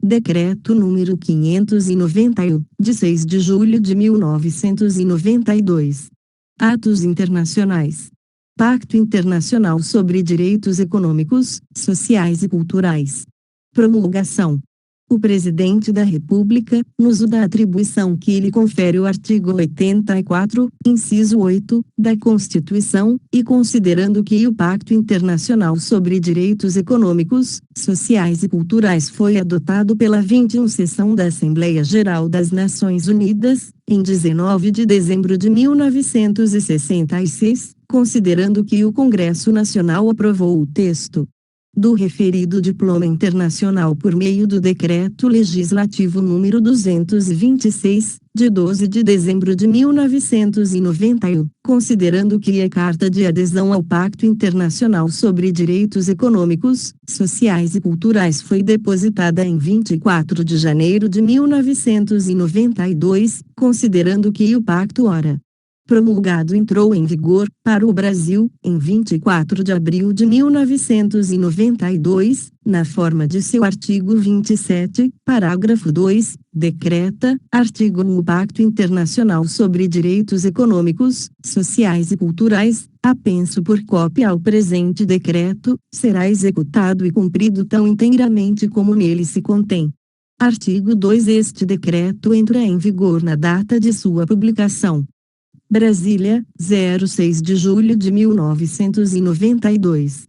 Decreto número 591, de 6 de julho de 1992. Atos internacionais. Pacto Internacional sobre Direitos Econômicos, Sociais e Culturais. Promulgação. O Presidente da República, no uso da atribuição que lhe confere o artigo 84, inciso 8, da Constituição, e considerando que o Pacto Internacional sobre Direitos Econômicos, Sociais e Culturais foi adotado pela 21ª Sessão da Assembleia Geral das Nações Unidas, em 19 de dezembro de 1966, considerando que o Congresso Nacional aprovou o texto do referido diploma internacional por meio do Decreto Legislativo número 226, de 12 de dezembro de 1991, considerando que a Carta de Adesão ao Pacto Internacional sobre Direitos Econômicos, Sociais e Culturais foi depositada em 24 de janeiro de 1992, considerando que o pacto ora promulgado entrou em vigor, para o Brasil, em 24 de abril de 1992, na forma de seu artigo 27, parágrafo 2, decreta, artigo 1. O Pacto Internacional sobre Direitos Econômicos, Sociais e Culturais, apenso por cópia ao presente decreto, será executado e cumprido tão inteiramente como nele se contém. Artigo 2. Este decreto entra em vigor na data de sua publicação. Brasília, 06 de julho de 1992.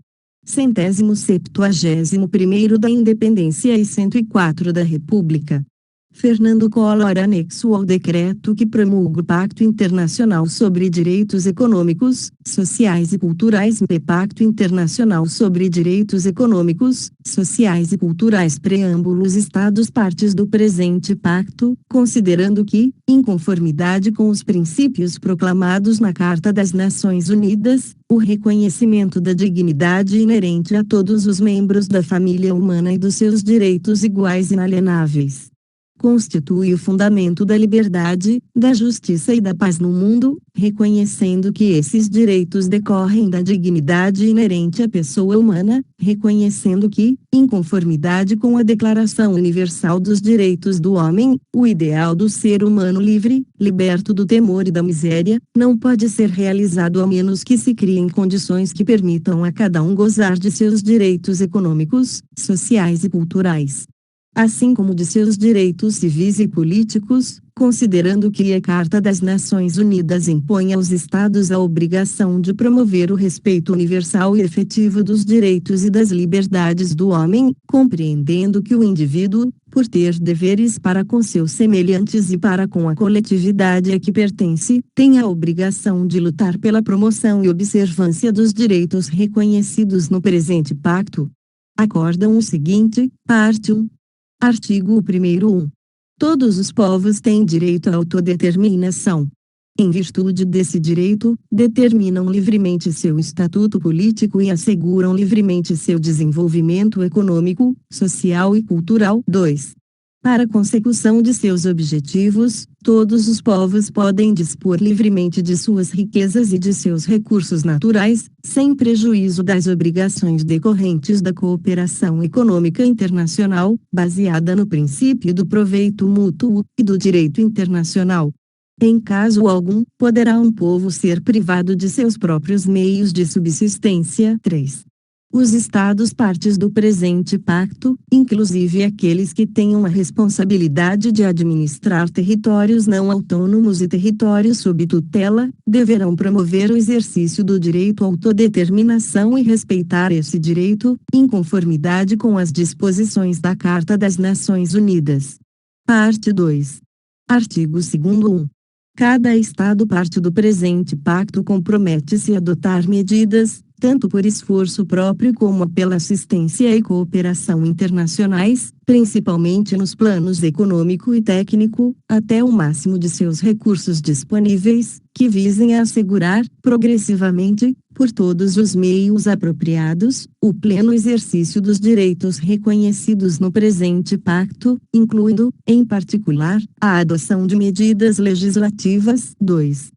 171º da Independência e 104 da República. Fernando Collor. Anexo ao decreto que promulga o Pacto Internacional sobre Direitos Econômicos, Sociais e Culturais. Pacto Internacional sobre Direitos Econômicos, Sociais e Culturais. Preâmbulo. Os Estados partes do presente pacto, considerando que, em conformidade com os princípios proclamados na Carta das Nações Unidas, o reconhecimento da dignidade inerente a todos os membros da família humana e dos seus direitos iguais e inalienáveis constitui o fundamento da liberdade, da justiça e da paz no mundo, reconhecendo que esses direitos decorrem da dignidade inerente à pessoa humana, reconhecendo que, em conformidade com a Declaração Universal dos Direitos do Homem, o ideal do ser humano livre, liberto do temor e da miséria, não pode ser realizado a menos que se criem condições que permitam a cada um gozar de seus direitos econômicos, sociais e culturais, assim como de seus direitos civis e políticos, considerando que a Carta das Nações Unidas impõe aos Estados a obrigação de promover o respeito universal e efetivo dos direitos e das liberdades do homem, compreendendo que o indivíduo, por ter deveres para com seus semelhantes e para com a coletividade a que pertence, tem a obrigação de lutar pela promoção e observância dos direitos reconhecidos no presente pacto. Acórdão o seguinte, parte 1. Artigo 1º. Todos os povos têm direito à autodeterminação. Em virtude desse direito, determinam livremente seu estatuto político e asseguram livremente seu desenvolvimento econômico, social e cultural. 2. Para a consecução de seus objetivos, todos os povos podem dispor livremente de suas riquezas e de seus recursos naturais, sem prejuízo das obrigações decorrentes da cooperação econômica internacional, baseada no princípio do proveito mútuo e do direito internacional. Em caso algum, poderá um povo ser privado de seus próprios meios de subsistência. 3. Os Estados partes do presente pacto, inclusive aqueles que tenham a responsabilidade de administrar territórios não autônomos e territórios sob tutela, deverão promover o exercício do direito à autodeterminação e respeitar esse direito, em conformidade com as disposições da Carta das Nações Unidas. Parte 2. Artigo 2º. 1. Cada Estado parte do presente pacto compromete-se a adotar medidas, tanto por esforço próprio como pela assistência e cooperação internacionais, principalmente nos planos econômico e técnico, até o máximo de seus recursos disponíveis, que visem a assegurar, progressivamente, por todos os meios apropriados, o pleno exercício dos direitos reconhecidos no presente pacto, incluindo, em particular, a adoção de medidas legislativas. 2.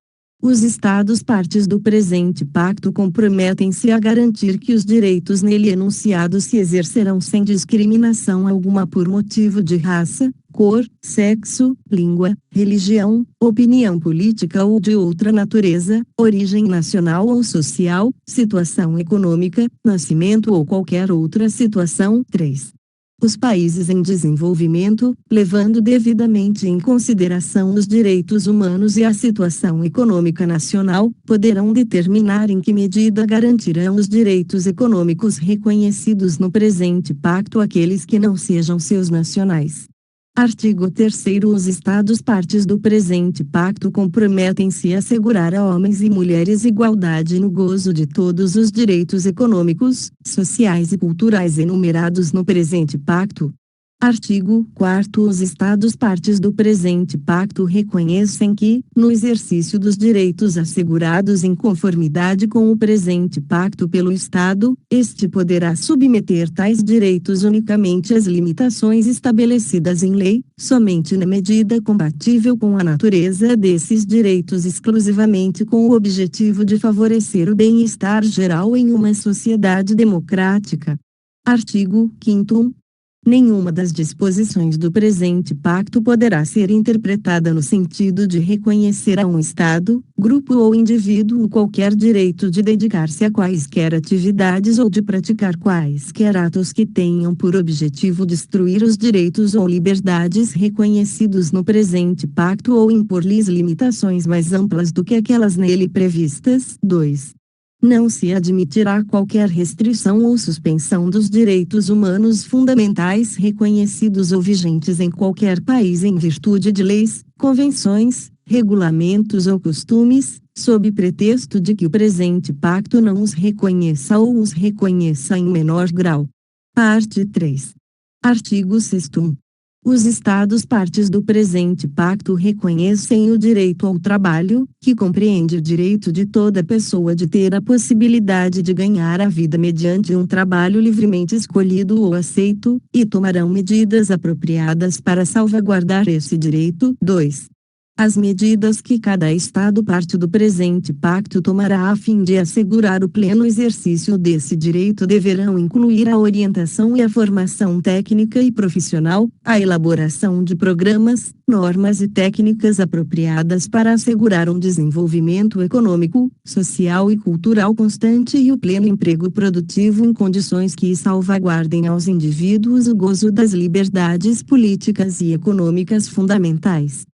Os Estados partes do presente pacto comprometem-se a garantir que os direitos nele enunciados se exercerão sem discriminação alguma por motivo de raça, cor, sexo, língua, religião, opinião política ou de outra natureza, origem nacional ou social, situação econômica, nascimento ou qualquer outra situação. 3. Os países em desenvolvimento, levando devidamente em consideração os direitos humanos e a situação econômica nacional, poderão determinar em que medida garantirão os direitos econômicos reconhecidos no presente pacto àqueles que não sejam seus nacionais. Artigo 3º. Os Estados partes do presente pacto comprometem-se a assegurar a homens e mulheres igualdade no gozo de todos os direitos econômicos, sociais e culturais enumerados no presente pacto. Artigo 4º. Os Estados partes do presente pacto reconhecem que, no exercício dos direitos assegurados em conformidade com o presente pacto pelo Estado, este poderá submeter tais direitos unicamente às limitações estabelecidas em lei, somente na medida compatível com a natureza desses direitos, exclusivamente com o objetivo de favorecer o bem-estar geral em uma sociedade democrática. Artigo 5º. Nenhuma das disposições do presente pacto poderá ser interpretada no sentido de reconhecer a um Estado, grupo ou indivíduo qualquer direito de dedicar-se a quaisquer atividades ou de praticar quaisquer atos que tenham por objetivo destruir os direitos ou liberdades reconhecidos no presente pacto ou impor-lhes limitações mais amplas do que aquelas nele previstas. 2. Não se admitirá qualquer restrição ou suspensão dos direitos humanos fundamentais reconhecidos ou vigentes em qualquer país em virtude de leis, convenções, regulamentos ou costumes, sob pretexto de que o presente pacto não os reconheça ou os reconheça em menor grau. Parte 3. Artigo 6º. Os Estados partes do presente pacto reconhecem o direito ao trabalho, que compreende o direito de toda pessoa de ter a possibilidade de ganhar a vida mediante um trabalho livremente escolhido ou aceito, e tomarão medidas apropriadas para salvaguardar esse direito. 2. As medidas que cada Estado parte do presente pacto tomará a fim de assegurar o pleno exercício desse direito deverão incluir a orientação e a formação técnica e profissional, a elaboração de programas, normas e técnicas apropriadas para assegurar um desenvolvimento econômico, social e cultural constante e o pleno emprego produtivo em condições que salvaguardem aos indivíduos o gozo das liberdades políticas e econômicas fundamentais.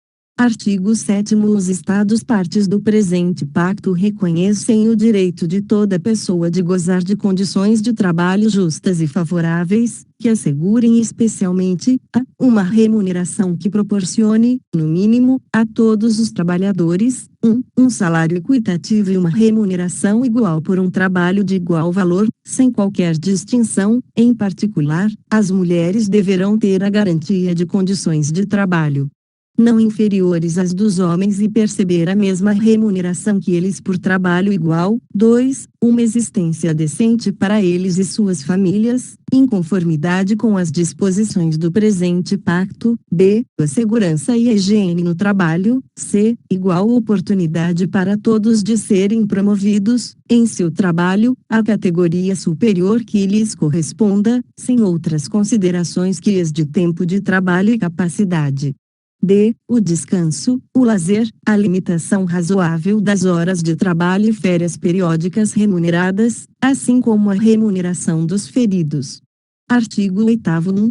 Artigo 7º. Os Estados partes do presente pacto reconhecem o direito de toda pessoa de gozar de condições de trabalho justas e favoráveis, que assegurem especialmente, a, uma remuneração que proporcione, no mínimo, a todos os trabalhadores, um salário equitativo e uma remuneração igual por um trabalho de igual valor, sem qualquer distinção. Em particular, as mulheres deverão ter a garantia de condições de trabalho não inferiores às dos homens e perceber a mesma remuneração que eles por trabalho igual. 2. Uma existência decente para eles e suas famílias, em conformidade com as disposições do presente pacto. B. A segurança e a higiene no trabalho. C. Igual oportunidade para todos de serem promovidos, em seu trabalho, à categoria superior que lhes corresponda, sem outras considerações que as de tempo de trabalho e capacidade. D. O descanso, o lazer, a limitação razoável das horas de trabalho e férias periódicas remuneradas, assim como a remuneração dos feridos. Artigo 8º.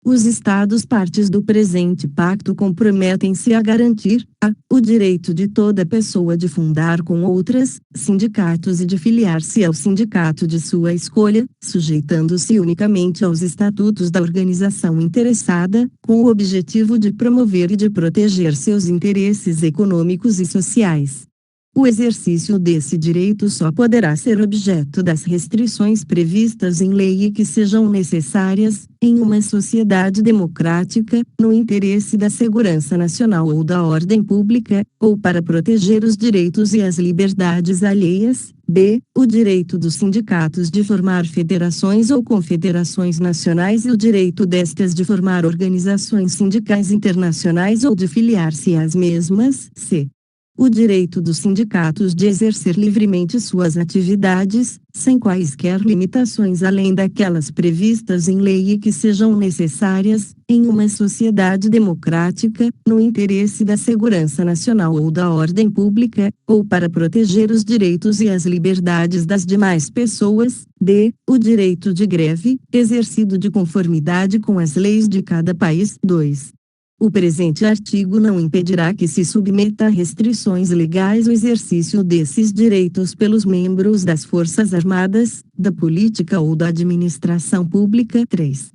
Os Estados partes do presente pacto comprometem-se a garantir, a, o direito de toda pessoa de fundar com outras, sindicatos e de filiar-se ao sindicato de sua escolha, sujeitando-se unicamente aos estatutos da organização interessada, com o objetivo de promover e de proteger seus interesses econômicos e sociais. O exercício desse direito só poderá ser objeto das restrições previstas em lei e que sejam necessárias, em uma sociedade democrática, no interesse da segurança nacional ou da ordem pública, ou para proteger os direitos e as liberdades alheias. B. O direito dos sindicatos de formar federações ou confederações nacionais e o direito destas de formar organizações sindicais internacionais ou de filiar-se às mesmas. C. O direito dos sindicatos de exercer livremente suas atividades, sem quaisquer limitações além daquelas previstas em lei e que sejam necessárias, em uma sociedade democrática, no interesse da segurança nacional ou da ordem pública, ou para proteger os direitos e as liberdades das demais pessoas. D. O direito de greve, exercido de conformidade com as leis de cada país. 2. O presente artigo não impedirá que se submeta a restrições legais o exercício desses direitos pelos membros das Forças Armadas, da política ou da administração pública. 3.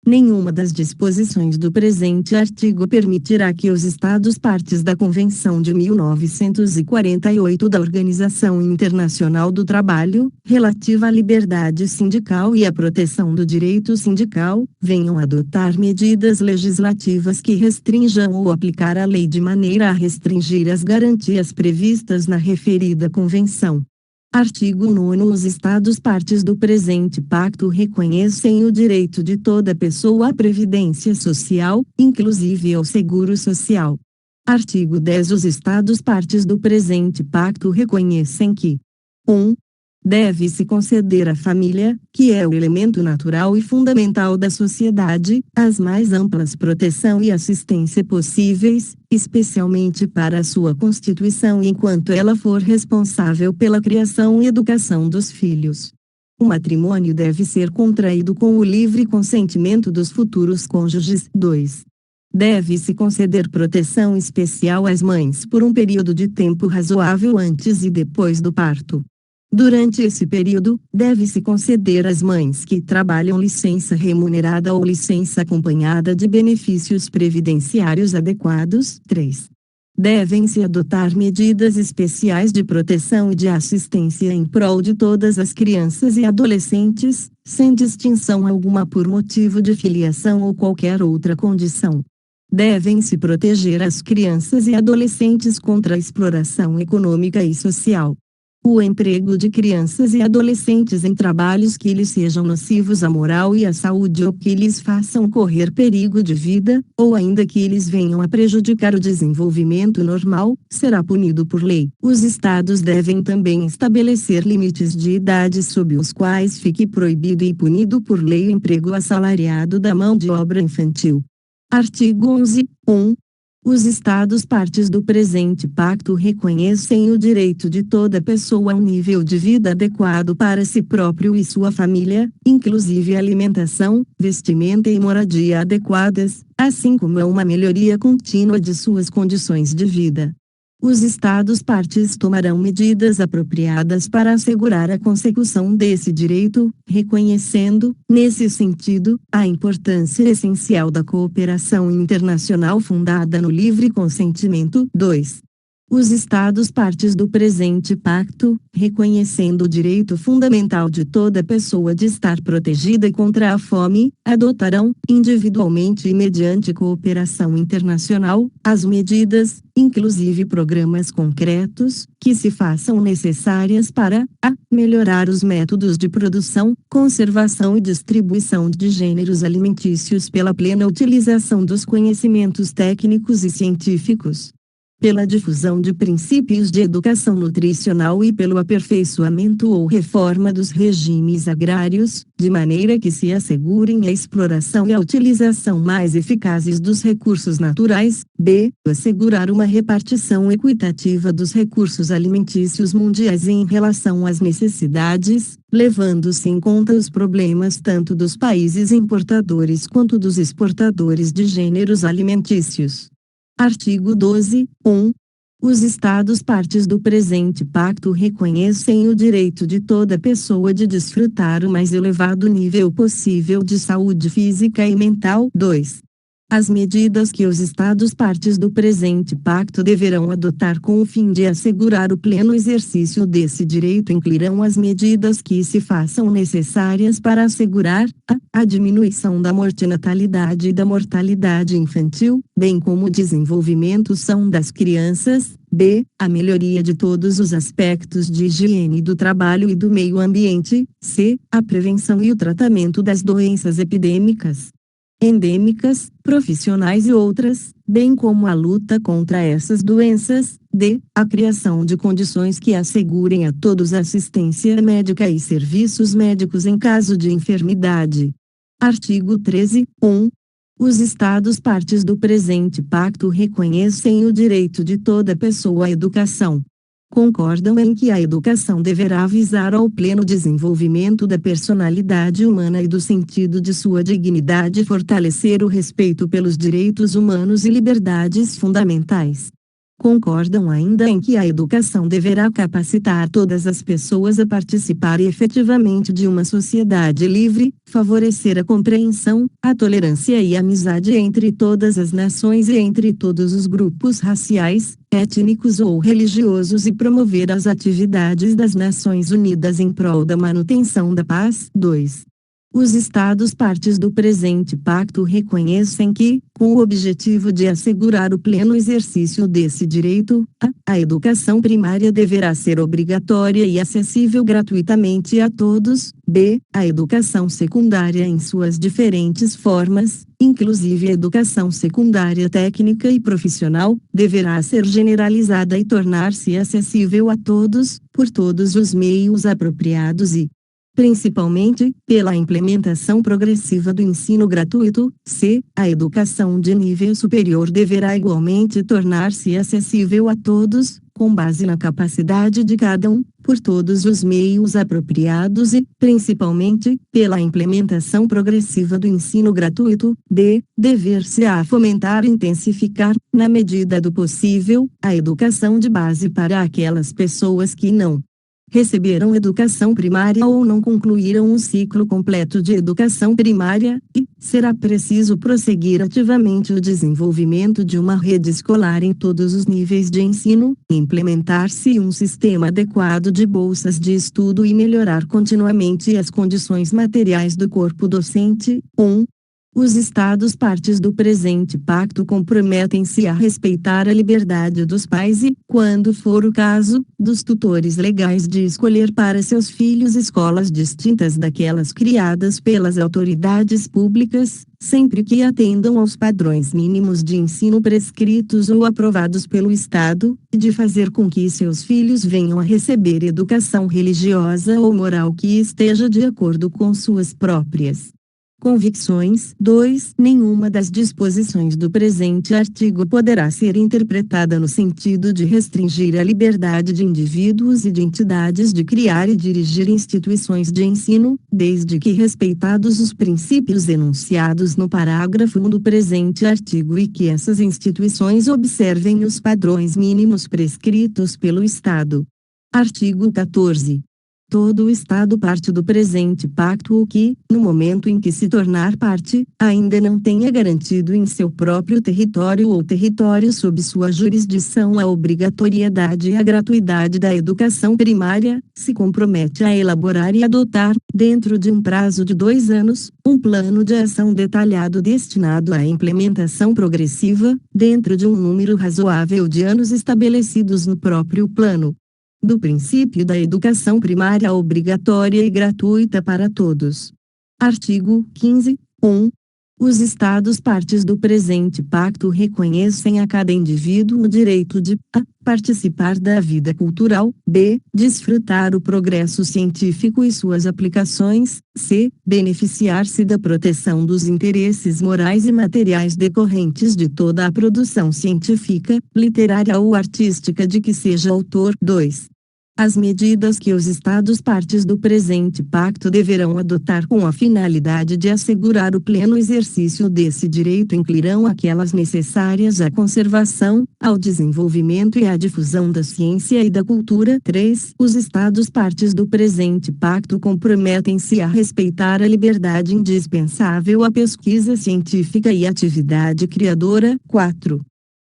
Nenhuma das disposições do presente artigo permitirá que os Estados partes da Convenção de 1948 da Organização Internacional do Trabalho, relativa à liberdade sindical e à proteção do direito sindical, venham adotar medidas legislativas que restringam ou aplicar a lei de maneira a restringir as garantias previstas na referida Convenção. Artigo 9. Os Estados partes do presente pacto reconhecem o direito de toda pessoa à previdência social, inclusive ao seguro social. Artigo 10. Os Estados partes do presente pacto reconhecem que 1. Deve-se conceder à família, que é o elemento natural e fundamental da sociedade, as mais amplas proteção e assistência possíveis, especialmente para a sua constituição enquanto ela for responsável pela criação e educação dos filhos. O matrimônio deve ser contraído com o livre consentimento dos futuros cônjuges. 2. Deve-se conceder proteção especial às mães por um período de tempo razoável antes e depois do parto. Durante esse período, deve-se conceder às mães que trabalham licença remunerada ou licença acompanhada de benefícios previdenciários adequados. 3. Devem-se adotar medidas especiais de proteção e de assistência em prol de todas as crianças e adolescentes, sem distinção alguma por motivo de filiação ou qualquer outra condição. Devem-se proteger as crianças e adolescentes contra a exploração econômica e social. O emprego de crianças e adolescentes em trabalhos que lhes sejam nocivos à moral e à saúde ou que lhes façam correr perigo de vida, ou ainda que eles venham a prejudicar o desenvolvimento normal, será punido por lei. Os Estados devem também estabelecer limites de idade sob os quais fique proibido e punido por lei o emprego assalariado da mão de obra infantil. Artigo 11. 1. Os Estados partes do presente pacto reconhecem o direito de toda pessoa a um nível de vida adequado para si próprio e sua família, inclusive alimentação, vestimenta e moradia adequadas, assim como a uma melhoria contínua de suas condições de vida. Os Estados partes tomarão medidas apropriadas para assegurar a consecução desse direito, reconhecendo, nesse sentido, a importância essencial da cooperação internacional fundada no livre consentimento. 2. Os Estados partes do presente pacto, reconhecendo o direito fundamental de toda pessoa de estar protegida contra a fome, adotarão, individualmente e mediante cooperação internacional, as medidas, inclusive programas concretos, que se façam necessárias para a. Melhorar os métodos de produção, conservação e distribuição de gêneros alimentícios pela plena utilização dos conhecimentos técnicos e científicos, pela difusão de princípios de educação nutricional e pelo aperfeiçoamento ou reforma dos regimes agrários, de maneira que se assegurem a exploração e a utilização mais eficazes dos recursos naturais. B. Assegurar uma repartição equitativa dos recursos alimentícios mundiais em relação às necessidades, levando-se em conta os problemas tanto dos países importadores quanto dos exportadores de gêneros alimentícios. Artigo 12. 1. Os Estados partes do presente pacto reconhecem o direito de toda pessoa de desfrutar o mais elevado nível possível de saúde física e mental. 2. As medidas que os Estados partes do presente pacto deverão adotar com o fim de assegurar o pleno exercício desse direito incluirão as medidas que se façam necessárias para assegurar a diminuição da mortinatalidade e da mortalidade infantil, bem como o desenvolvimento são das crianças. B. A melhoria de todos os aspectos de higiene do trabalho e do meio ambiente. C. A prevenção e o tratamento das doenças epidêmicas, endêmicas, profissionais e outras, bem como a luta contra essas doenças. d. A criação de condições que assegurem a todos assistência médica e serviços médicos em caso de enfermidade. Artigo 13. 1. Os Estados partes do presente pacto reconhecem o direito de toda pessoa à educação. Concordam em que a educação deverá visar ao pleno desenvolvimento da personalidade humana e do sentido de sua dignidade e fortalecer o respeito pelos direitos humanos e liberdades fundamentais. Concordam ainda em que a educação deverá capacitar todas as pessoas a participar efetivamente de uma sociedade livre, favorecer a compreensão, a tolerância e a amizade entre todas as nações e entre todos os grupos raciais, étnicos ou religiosos e promover as atividades das Nações Unidas em prol da manutenção da paz. 2. Os Estados partes do presente pacto reconhecem que, com o objetivo de assegurar o pleno exercício desse direito, a educação primária deverá ser obrigatória e acessível gratuitamente a todos. B. A educação secundária em suas diferentes formas, inclusive a educação secundária técnica e profissional, deverá ser generalizada e tornar-se acessível a todos, por todos os meios apropriados e, principalmente, pela implementação progressiva do ensino gratuito. C. A educação de nível superior deverá igualmente tornar-se acessível a todos, com base na capacidade de cada um, por todos os meios apropriados e, principalmente, pela implementação progressiva do ensino gratuito. D. Dever-se-á fomentar e intensificar, na medida do possível, a educação de base para aquelas pessoas que não receberam educação primária ou não concluíram um ciclo completo de educação primária, e será preciso prosseguir ativamente o desenvolvimento de uma rede escolar em todos os níveis de ensino, implementar-se um sistema adequado de bolsas de estudo e melhorar continuamente as condições materiais do corpo docente. 1. Os Estados partes do presente pacto comprometem-se a respeitar a liberdade dos pais e, quando for o caso, dos tutores legais de escolher para seus filhos escolas distintas daquelas criadas pelas autoridades públicas, sempre que atendam aos padrões mínimos de ensino prescritos ou aprovados pelo Estado, e de fazer com que seus filhos venham a receber educação religiosa ou moral que esteja de acordo com suas próprias convicções. 2. Nenhuma das disposições do presente artigo poderá ser interpretada no sentido de restringir a liberdade de indivíduos e de entidades de criar e dirigir instituições de ensino, desde que respeitados os princípios enunciados no parágrafo 1 do presente artigo e que essas instituições observem os padrões mínimos prescritos pelo Estado. Artigo 14. Todo o Estado parte do presente pacto ou que, no momento em que se tornar parte, ainda não tenha garantido em seu próprio território ou território sob sua jurisdição a obrigatoriedade e a gratuidade da educação primária, se compromete a elaborar e adotar, dentro de um prazo de 2 anos, um plano de ação detalhado destinado à implementação progressiva, dentro de um número razoável de anos estabelecidos no próprio plano, do princípio da educação primária obrigatória e gratuita para todos. Artigo 15. 1. Os Estados partes do presente pacto reconhecem a cada indivíduo o direito de a. Participar da vida cultural, b. Desfrutar o progresso científico e suas aplicações, c. Beneficiar-se da proteção dos interesses morais e materiais decorrentes de toda a produção científica, literária ou artística de que seja autor. 2. As medidas que os Estados partes do presente pacto deverão adotar com a finalidade de assegurar o pleno exercício desse direito incluirão aquelas necessárias à conservação, ao desenvolvimento e à difusão da ciência e da cultura. 3. Os Estados partes do presente pacto comprometem-se a respeitar a liberdade indispensável à pesquisa científica e atividade criadora. 4.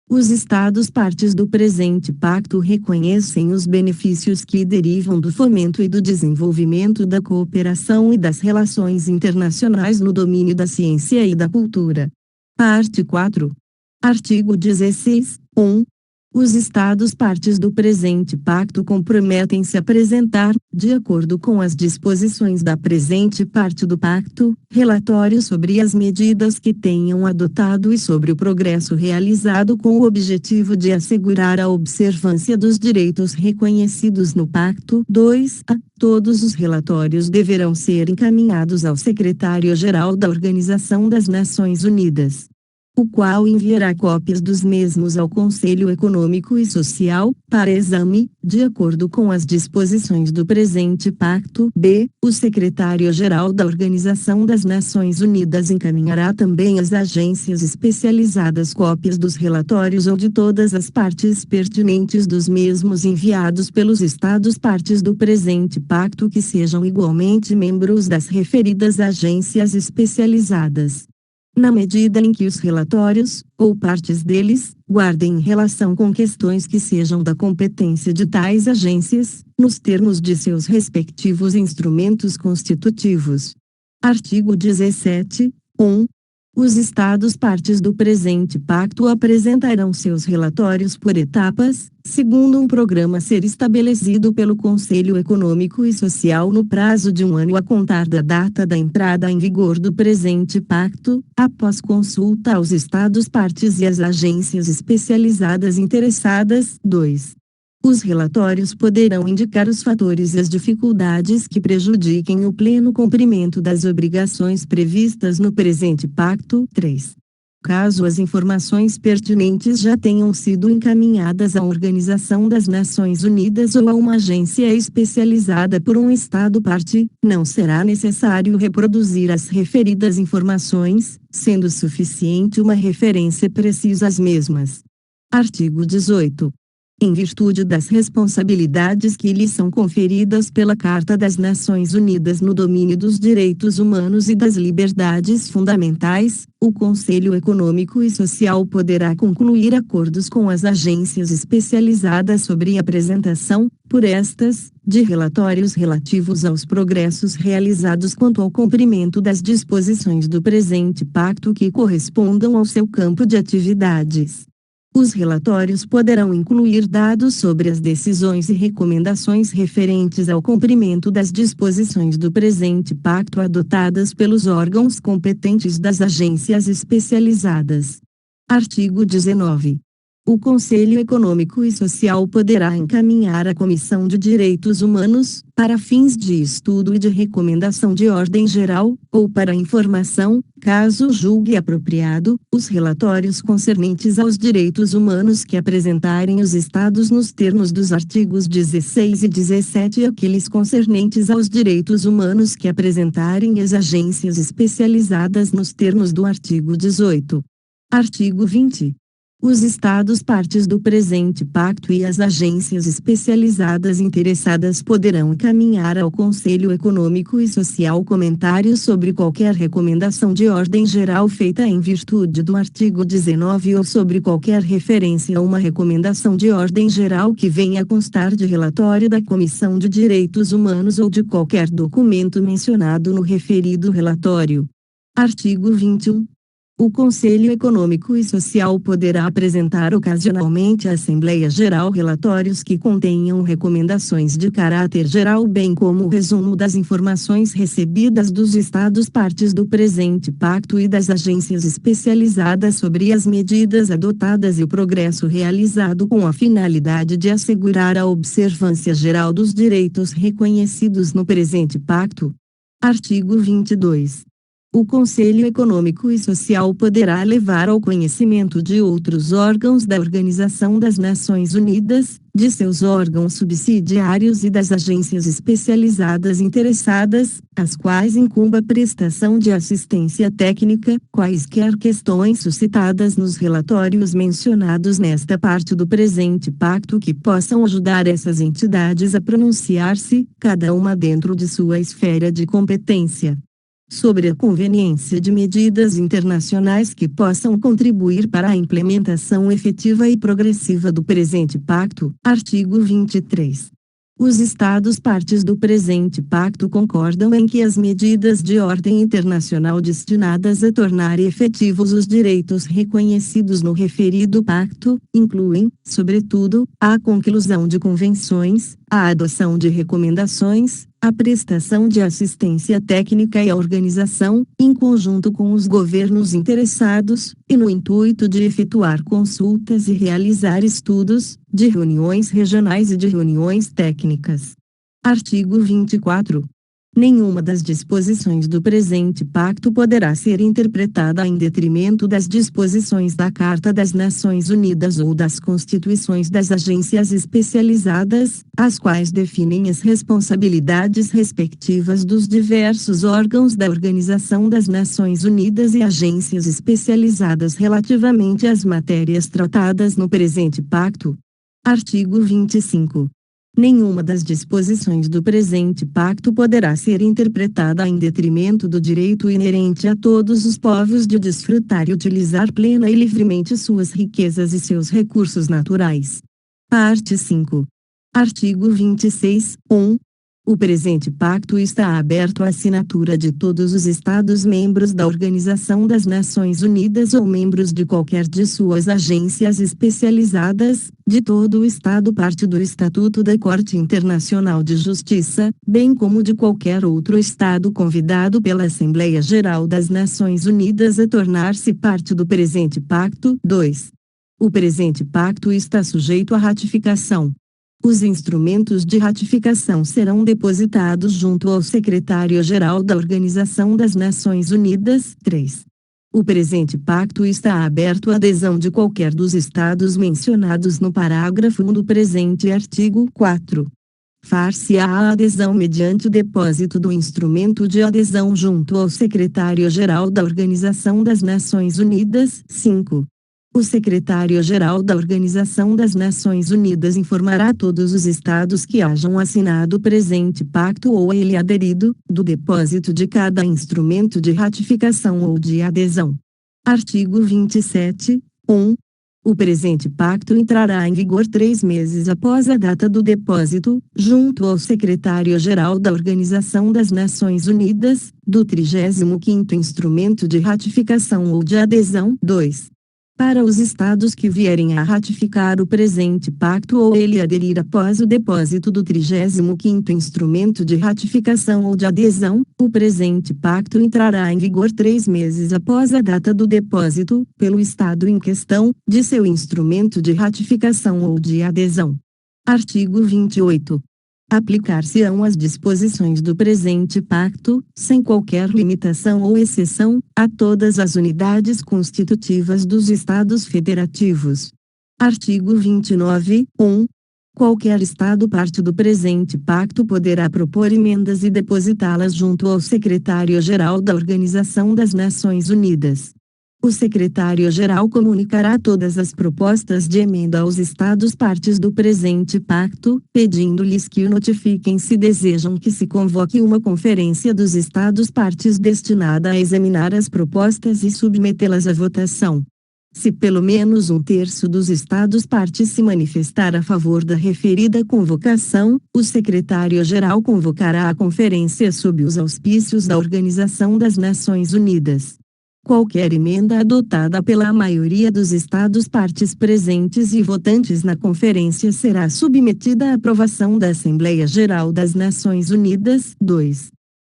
Os Estados partes do presente pacto reconhecem os benefícios que derivam do fomento e do desenvolvimento da cooperação e das relações internacionais no domínio da ciência e da cultura. Parte 4. Artigo 16. 1. Os Estados partes do presente pacto comprometem-se a apresentar, de acordo com as disposições da presente parte do pacto, relatórios sobre as medidas que tenham adotado e sobre o progresso realizado com o objetivo de assegurar a observância dos direitos reconhecidos no pacto. 2. Todos os relatórios deverão ser encaminhados ao Secretário-Geral da Organização das Nações Unidas, o qual enviará cópias dos mesmos ao Conselho Econômico e Social, para exame, de acordo com as disposições do presente pacto. B. O Secretário-Geral da Organização das Nações Unidas encaminhará também às agências especializadas cópias dos relatórios ou de todas as partes pertinentes dos mesmos enviados pelos Estados partes do presente pacto que sejam igualmente membros das referidas agências especializadas, na medida em que os relatórios, ou partes deles, guardem relação com questões que sejam da competência de tais agências, nos termos de seus respectivos instrumentos constitutivos. Artigo 17. 1. Os Estados partes do presente pacto apresentarão seus relatórios por etapas, segundo um programa a ser estabelecido pelo Conselho Econômico e Social no prazo de 1 ano a contar da data da entrada em vigor do presente pacto, após consulta aos Estados partes e às agências especializadas interessadas. 2. Os relatórios poderão indicar os fatores e as dificuldades que prejudiquem o pleno cumprimento das obrigações previstas no presente pacto. 3. Caso as informações pertinentes já tenham sido encaminhadas à Organização das Nações Unidas ou a uma agência especializada por um Estado parte, não será necessário reproduzir as referidas informações, sendo suficiente uma referência precisa às mesmas. Artigo 18. Em virtude das responsabilidades que lhes são conferidas pela Carta das Nações Unidas no domínio dos direitos humanos e das liberdades fundamentais, o Conselho Econômico e Social poderá concluir acordos com as agências especializadas sobre a apresentação, por estas, de relatórios relativos aos progressos realizados quanto ao cumprimento das disposições do presente pacto que correspondam ao seu campo de atividades. Os relatórios poderão incluir dados sobre as decisões e recomendações referentes ao cumprimento das disposições do presente pacto adotadas pelos órgãos competentes das agências especializadas. Artigo 19. O Conselho Econômico e Social poderá encaminhar à Comissão de Direitos Humanos, para fins de estudo e de recomendação de ordem geral, ou para informação, caso julgue apropriado, os relatórios concernentes aos direitos humanos que apresentarem os Estados nos termos dos artigos 16 e 17 e aqueles concernentes aos direitos humanos que apresentarem as agências especializadas nos termos do artigo 18. Artigo 20. Os Estados partes do presente pacto e as agências especializadas interessadas poderão encaminhar ao Conselho Econômico e Social comentários sobre qualquer recomendação de ordem geral feita em virtude do artigo 19 ou sobre qualquer referência a uma recomendação de ordem geral que venha a constar de relatório da Comissão de Direitos Humanos ou de qualquer documento mencionado no referido relatório. Artigo 21. O Conselho Econômico e Social poderá apresentar ocasionalmente à Assembleia Geral relatórios que contenham recomendações de caráter geral bem como o resumo das informações recebidas dos Estados partes do presente pacto e das agências especializadas sobre as medidas adotadas e o progresso realizado com a finalidade de assegurar a observância geral dos direitos reconhecidos no presente pacto. Artigo 22. O Conselho Econômico e Social poderá levar ao conhecimento de outros órgãos da Organização das Nações Unidas, de seus órgãos subsidiários e das agências especializadas interessadas, às quais incumba a prestação de assistência técnica, quaisquer questões suscitadas nos relatórios mencionados nesta parte do presente pacto que possam ajudar essas entidades a pronunciar-se, cada uma dentro de sua esfera de competência, sobre a conveniência de medidas internacionais que possam contribuir para a implementação efetiva e progressiva do presente pacto. Artigo 23. Os Estados partes do presente pacto concordam em que as medidas de ordem internacional destinadas a tornar efetivos os direitos reconhecidos no referido pacto, incluem, sobretudo, a conclusão de convenções, a adoção de recomendações, a prestação de assistência técnica e a organização, em conjunto com os governos interessados, e no intuito de efetuar consultas e realizar estudos, de reuniões regionais e de reuniões técnicas. Artigo 24. Nenhuma das disposições do presente pacto poderá ser interpretada em detrimento das disposições da Carta das Nações Unidas ou das constituições das agências especializadas, as quais definem as responsabilidades respectivas dos diversos órgãos da Organização das Nações Unidas e agências especializadas relativamente às matérias tratadas no presente pacto. Artigo 25. Nenhuma das disposições do presente pacto poderá ser interpretada em detrimento do direito inerente a todos os povos de desfrutar e utilizar plena e livremente suas riquezas e seus recursos naturais. Parte 5. Artigo 26. 1. O presente pacto está aberto à assinatura de todos os Estados-membros da Organização das Nações Unidas ou membros de qualquer de suas agências especializadas, de todo o Estado parte do Estatuto da Corte Internacional de Justiça, bem como de qualquer outro Estado convidado pela Assembleia Geral das Nações Unidas a tornar-se parte do presente pacto. 2. O presente pacto está sujeito à ratificação. Os instrumentos de ratificação serão depositados junto ao Secretário-Geral da Organização das Nações Unidas. 3. O presente pacto está aberto à adesão de qualquer dos Estados mencionados no parágrafo 1 do presente artigo. 4. Far-se-á a adesão mediante o depósito do instrumento de adesão junto ao Secretário-Geral da Organização das Nações Unidas. 5. O Secretário-Geral da Organização das Nações Unidas informará todos os Estados que hajam assinado o presente pacto ou a ele aderido, do depósito de cada instrumento de ratificação ou de adesão. Artigo 27. 1. O presente pacto entrará em vigor 3 meses após a data do depósito, junto ao Secretário-Geral da Organização das Nações Unidas, do 35º instrumento de ratificação ou de adesão. 2. Para os Estados que vierem a ratificar o presente pacto ou ele aderir após o depósito do 35º instrumento de ratificação ou de adesão, o presente pacto entrará em vigor 3 meses após a data do depósito, pelo Estado em questão, de seu instrumento de ratificação ou de adesão. Artigo 28. Aplicar-se-ão as disposições do presente pacto, sem qualquer limitação ou exceção, a todas as unidades constitutivas dos Estados federativos. Artigo 29. 1. Qualquer Estado parte do presente pacto poderá propor emendas e depositá-las junto ao Secretário-Geral da Organização das Nações Unidas. O Secretário-Geral comunicará todas as propostas de emenda aos Estados partes do presente pacto, pedindo-lhes que o notifiquem se desejam que se convoque uma conferência dos Estados partes destinada a examinar as propostas e submetê-las à votação. Se pelo menos 1/3 dos Estados partes se manifestar a favor da referida convocação, o Secretário-Geral convocará a conferência sob os auspícios da Organização das Nações Unidas. Qualquer emenda adotada pela maioria dos Estados partes presentes e votantes na conferência será submetida à aprovação da Assembleia Geral das Nações Unidas. 2.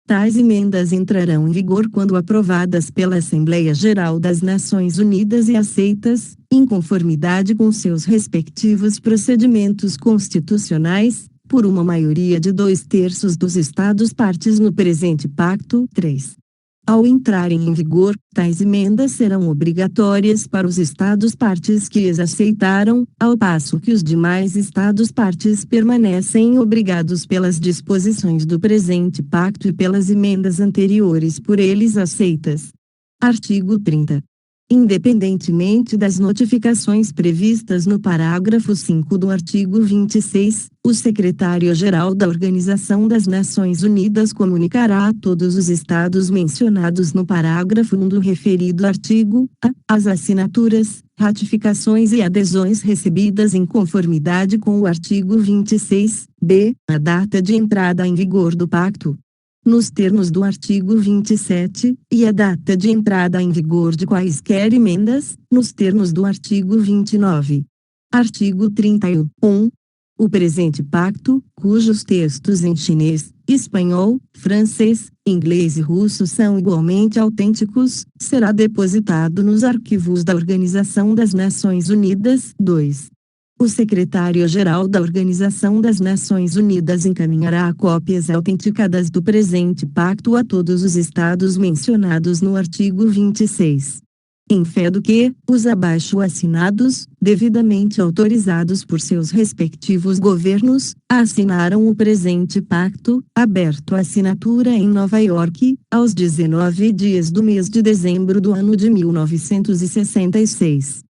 Tais emendas entrarão em vigor quando aprovadas pela Assembleia Geral das Nações Unidas e aceitas, em conformidade com seus respectivos procedimentos constitucionais, por uma maioria de 2/3 dos Estados partes no presente pacto. 3. Ao entrarem em vigor, tais emendas serão obrigatórias para os Estados partes que as aceitaram, ao passo que os demais Estados partes permanecem obrigados pelas disposições do presente pacto e pelas emendas anteriores por eles aceitas. Artigo 30. Independentemente das notificações previstas no parágrafo 5 do artigo 26, o Secretário-Geral da Organização das Nações Unidas comunicará a todos os Estados mencionados no parágrafo 1 do referido artigo, as assinaturas, ratificações e adesões recebidas em conformidade com o artigo 26b, a data de entrada em vigor do Pacto, nos termos do artigo 27, e a data de entrada em vigor de quaisquer emendas, nos termos do artigo 29. Artigo 31. O presente pacto, cujos textos em chinês, espanhol, francês, inglês e russo são igualmente autênticos, será depositado nos arquivos da Organização das Nações Unidas. 2. O secretário-geral da Organização das Nações Unidas encaminhará cópias autenticadas do presente pacto a todos os estados mencionados no artigo 26. Em fé do que, os abaixo assinados, devidamente autorizados por seus respectivos governos, assinaram o presente pacto, aberto à assinatura em Nova York, aos 19 dias do mês de dezembro do ano de 1966.